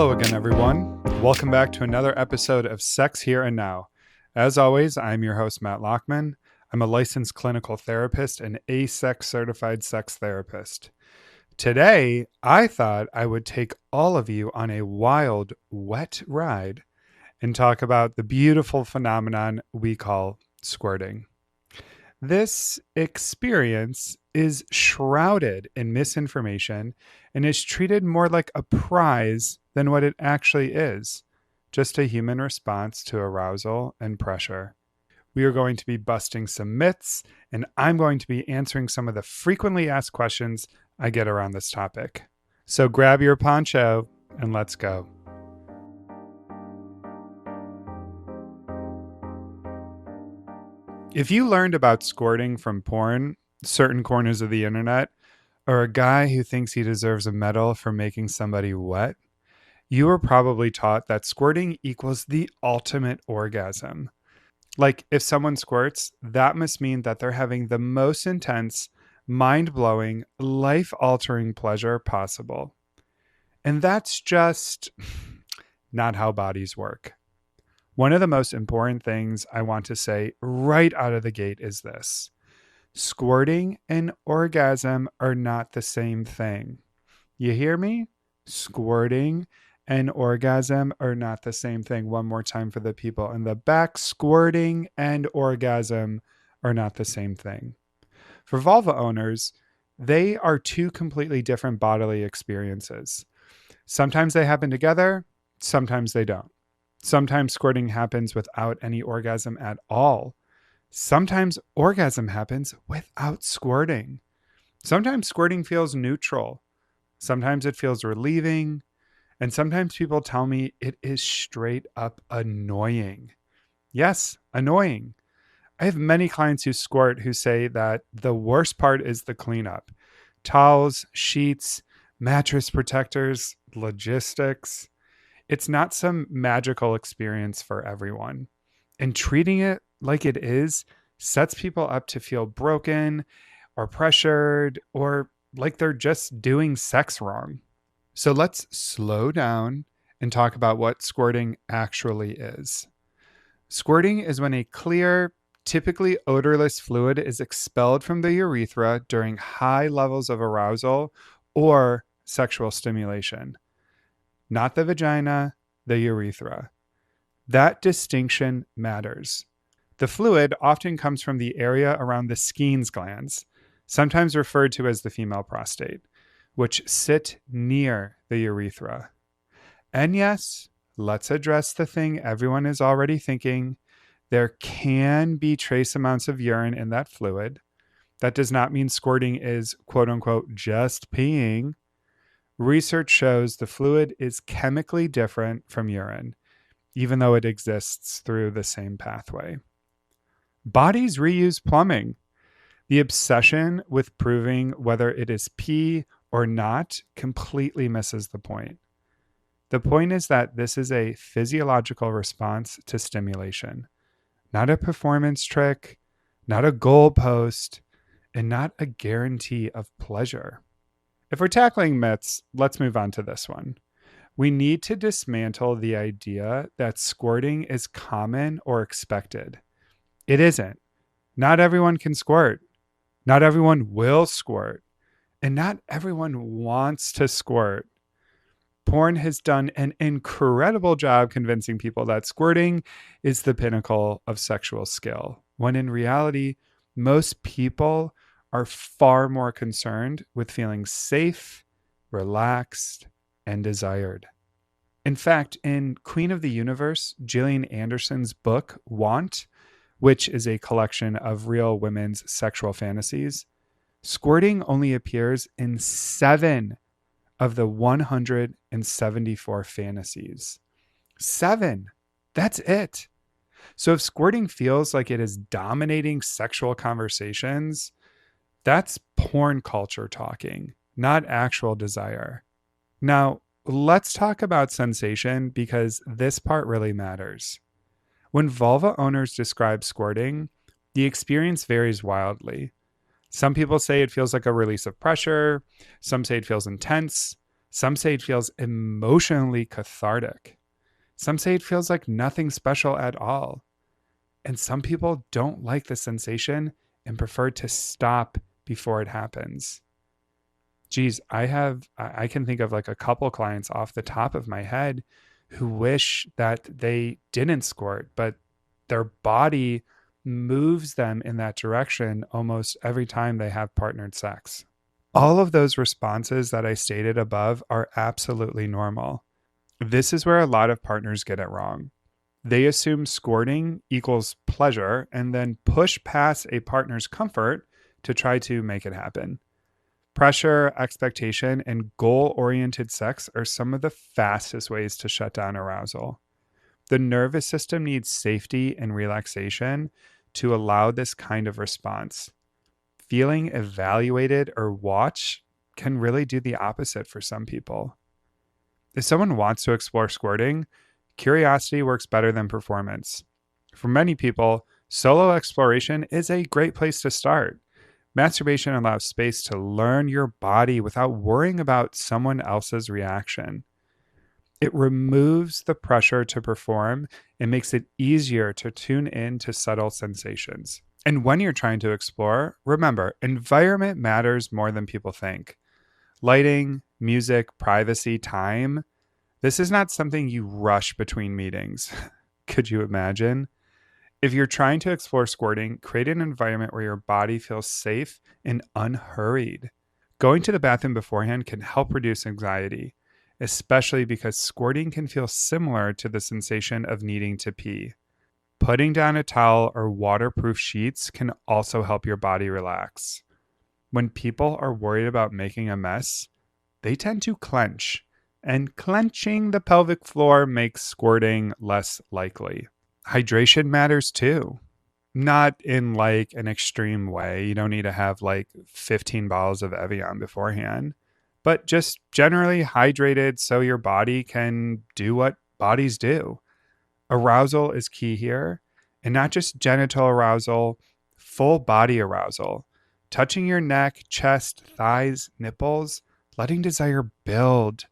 Hello again, everyone. Welcome back to another episode of Sex Here and Now. As always, I'm your host, Matt Lockman. I'm a licensed clinical therapist and ASEX certified sex therapist. Today, I thought I would take all of you on a wild, wet ride and talk about the beautiful phenomenon we call squirting. This experience is shrouded in misinformation and is treated more like a prize than what it actually is, just a human response to arousal and pressure. We are going to be busting some myths, and I'm going to be answering some of the frequently asked questions I get around this topic. So grab your poncho and let's go. If you learned about squirting from porn, certain corners of the internet, or a guy who thinks he deserves a medal for making somebody wet, you were probably taught that squirting equals the ultimate orgasm. Like, if someone squirts, that must mean that they're having the most intense, mind-blowing, life-altering pleasure possible. And that's just not how bodies work. One of the most important things I want to say right out of the gate is this. Squirting and orgasm are not the same thing. You hear me? Squirting and orgasm are not the same thing. One more time for the people in the back. Squirting and orgasm are not the same thing. For vulva owners, they are two completely different bodily experiences. Sometimes they happen together, sometimes they don't. Sometimes squirting happens without any orgasm at all. Sometimes orgasm happens without squirting. Sometimes squirting feels neutral. Sometimes it feels relieving. And sometimes people tell me it is straight up annoying. Yes, annoying. I have many clients who squirt who say that the worst part is the cleanup. Towels, sheets, mattress protectors, logistics. It's not some magical experience for everyone. And treating it like it is sets people up to feel broken or pressured or like they're just doing sex wrong. So let's slow down and talk about what squirting actually is. Squirting is when a clear, typically odorless fluid is expelled from the urethra during high levels of arousal or sexual stimulation. Not the vagina, the urethra. That distinction matters. The fluid often comes from the area around the Skene's glands, sometimes referred to as the female prostate, which sit near the urethra. And yes, let's address the thing everyone is already thinking. There can be trace amounts of urine in that fluid. That does not mean squirting is, quote unquote, just peeing. Research shows the fluid is chemically different from urine, even though it exists through the same pathway. Bodies reuse plumbing. The obsession with proving whether it is pee or not completely misses the point. The point is that this is a physiological response to stimulation, not a performance trick, not a goalpost, and not a guarantee of pleasure. If we're tackling myths, let's move on to this one. We need to dismantle the idea that squirting is common or expected. It isn't. Not everyone can squirt. Not everyone will squirt. And not everyone wants to squirt. Porn has done an incredible job convincing people that squirting is the pinnacle of sexual skill, when in reality, most people are far more concerned with feeling safe, relaxed, and desired. In fact, in Queen of the Universe, Gillian Anderson's book, Want, which is a collection of real women's sexual fantasies, squirting only appears in 7 of the 174 fantasies. 7. That's it. So if squirting feels like it is dominating sexual conversations, that's porn culture talking, not actual desire. Now, let's talk about sensation because this part really matters. When vulva owners describe squirting, the experience varies wildly. Some people say it feels like a release of pressure. Some say it feels intense. Some say it feels emotionally cathartic. Some say it feels like nothing special at all. And some people don't like the sensation and prefer to stop before it happens. Geez, I can think of like a couple clients off the top of my head who wish that they didn't squirt, but their body moves them in that direction almost every time they have partnered sex. All of those responses that I stated above are absolutely normal. This is where a lot of partners get it wrong. They assume squirting equals pleasure and then push past a partner's comfort to try to make it happen. Pressure, expectation, and goal oriented sex are some of the fastest ways to shut down arousal. The nervous system needs safety and relaxation to allow this kind of response. Feeling evaluated or watched can really do the opposite for some people. If someone wants to explore squirting, curiosity works better than performance. For many people, solo exploration is a great place to start. Masturbation allows space to learn your body without worrying about someone else's reaction. It removes the pressure to perform and makes it easier to tune in to subtle sensations. And when you're trying to explore, remember, environment matters more than people think. Lighting, music, privacy, time. This is not something you rush between meetings. Could you imagine? If you're trying to explore squirting, create an environment where your body feels safe and unhurried. Going to the bathroom beforehand can help reduce anxiety, especially because squirting can feel similar to the sensation of needing to pee. Putting down a towel or waterproof sheets can also help your body relax. When people are worried about making a mess, they tend to clench, and clenching the pelvic floor makes squirting less likely. Hydration matters too. Not in like an extreme way. You don't need to have like 15 bottles of Evian beforehand, but just generally hydrated so your body can do what bodies do. Arousal is key here, and not just genital arousal, full body arousal. Touching your neck, chest, thighs, nipples, letting desire build.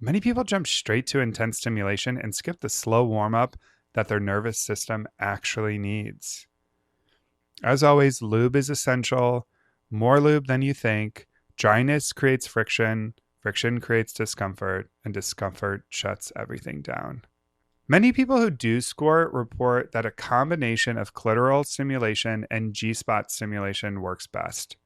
Many people jump straight to intense stimulation and skip the slow warm up that their nervous system actually needs. As always, lube is essential. More lube than you think. Dryness creates friction. Friction creates discomfort, and discomfort shuts everything down. Many people who do squirt report that a combination of clitoral stimulation and G-spot stimulation works best.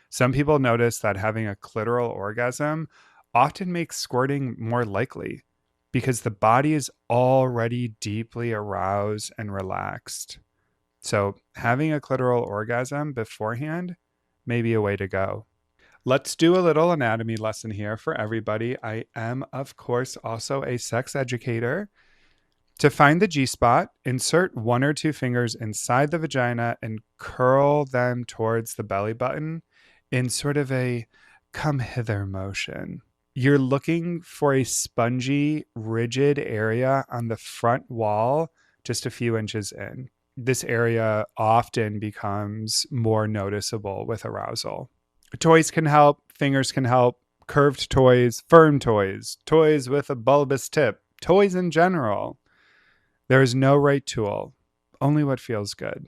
Some people notice that having a clitoral orgasm often makes squirting more likely because the body is already deeply aroused and relaxed. So having a clitoral orgasm beforehand may be a way to go. Let's do a little anatomy lesson here for everybody. I am, of course, also a sex educator. To find the G-spot, insert 1 or 2 fingers inside the vagina and curl them towards the belly button in sort of a come hither motion. You're looking for a spongy, rigid area on the front wall just a few inches in. This area often becomes more noticeable with arousal. Toys can help, fingers can help, curved toys, firm toys, toys with a bulbous tip, toys in general. There is no right tool, only what feels good.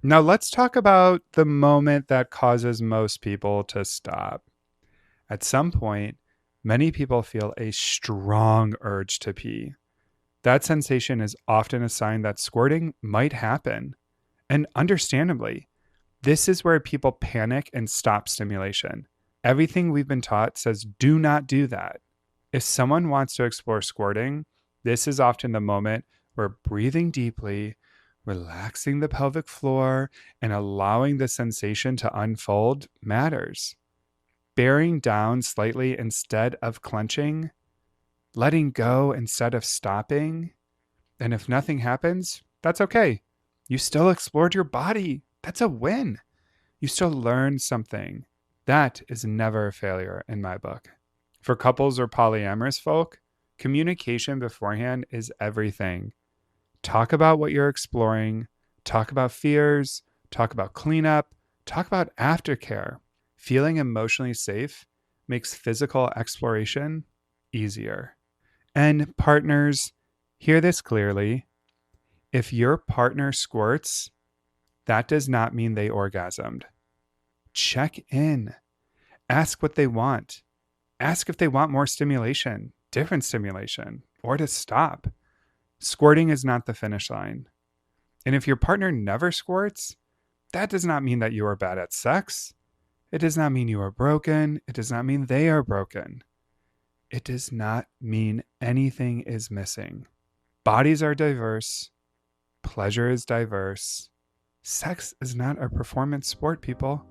Now let's talk about the moment that causes most people to stop. At some point, many people feel a strong urge to pee. That sensation is often a sign that squirting might happen. And understandably, this is where people panic and stop stimulation. Everything we've been taught says do not do that. If someone wants to explore squirting, this is often the moment where breathing deeply, relaxing the pelvic floor, and allowing the sensation to unfold matters. Bearing down slightly instead of clenching, letting go instead of stopping. And if nothing happens, that's okay. You still explored your body. That's a win. You still learned something. That is never a failure in my book. For couples or polyamorous folk, communication beforehand is everything. Talk about what you're exploring. Talk about fears. Talk about cleanup. Talk about aftercare. Feeling emotionally safe makes physical exploration easier. And partners, hear this clearly. If your partner squirts, that does not mean they orgasmed. Check in. Ask what they want. Ask if they want more stimulation, different stimulation, or to stop. Squirting is not the finish line. And if your partner never squirts, that does not mean that you are bad at sex. It does not mean you are broken. It does not mean they are broken. It does not mean anything is missing. Bodies are diverse. Pleasure is diverse. Sex is not a performance sport, people.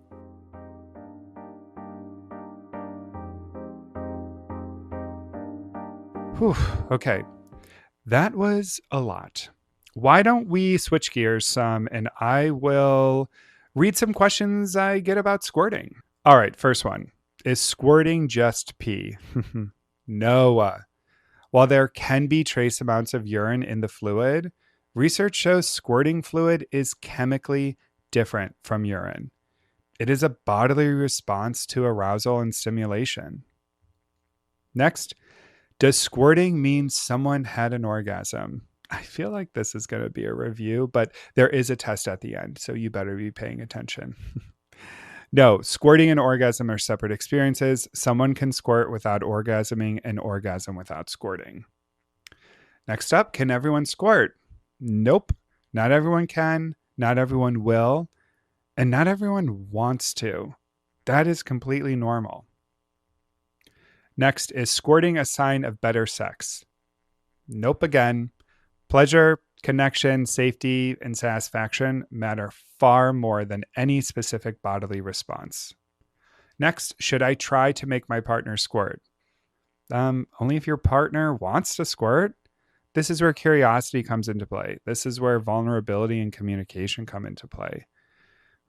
Whew, okay. That was a lot. Why don't we switch gears some and I will read some questions I get about squirting. All right, first one. Is squirting just pee? No. While there can be trace amounts of urine in the fluid, research shows squirting fluid is chemically different from urine. It is a bodily response to arousal and stimulation. Next, does squirting mean someone had an orgasm? I feel like this is going to be a review, but there is a test at the end, so you better be paying attention. No, squirting and orgasm are separate experiences. Someone can squirt without orgasming and orgasm without squirting. Next up, can everyone squirt? Nope. Not everyone can, not everyone will, and not everyone wants to. That is completely normal. Next, is squirting a sign of better sex? Nope again. Pleasure, connection, safety, and satisfaction matter far more than any specific bodily response. Next, should I try to make my partner squirt? Only if your partner wants to squirt. This is where curiosity comes into play. This is where vulnerability and communication come into play.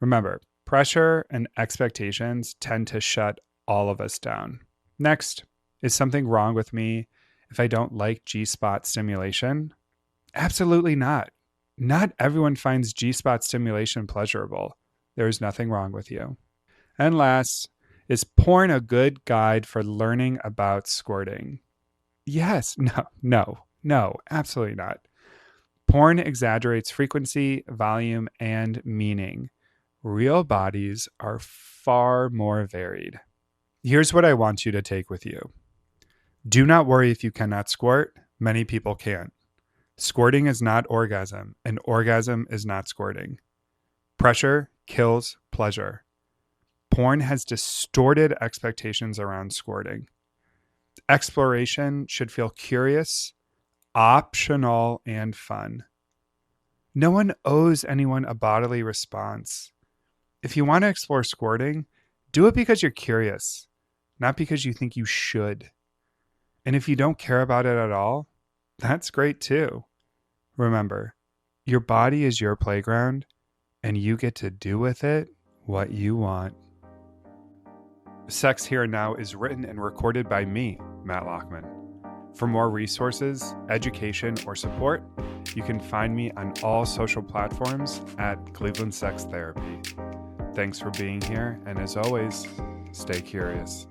Remember, pressure and expectations tend to shut all of us down. Next, is something wrong with me if I don't like G-spot stimulation? Absolutely not. Not everyone finds G-spot stimulation pleasurable. There is nothing wrong with you. And last, is porn a good guide for learning about squirting? Yes, no, absolutely not. Porn exaggerates frequency, volume, and meaning. Real bodies are far more varied. Here's what I want you to take with you. Do not worry if you cannot squirt. Many people can't. Squirting is not orgasm, and orgasm is not squirting. Pressure kills pleasure. Porn has distorted expectations around squirting. Exploration should feel curious, optional, and fun. No one owes anyone a bodily response. If you want to explore squirting, do it because you're curious, not because you think you should. And if you don't care about it at all, that's great too. Remember, your body is your playground, and you get to do with it what you want. Sex Here and Now is written and recorded by me, Matt Lockman. For more resources, education, or support, you can find me on all social platforms at Cleveland Sex Therapy. Thanks for being here, and as always, stay curious.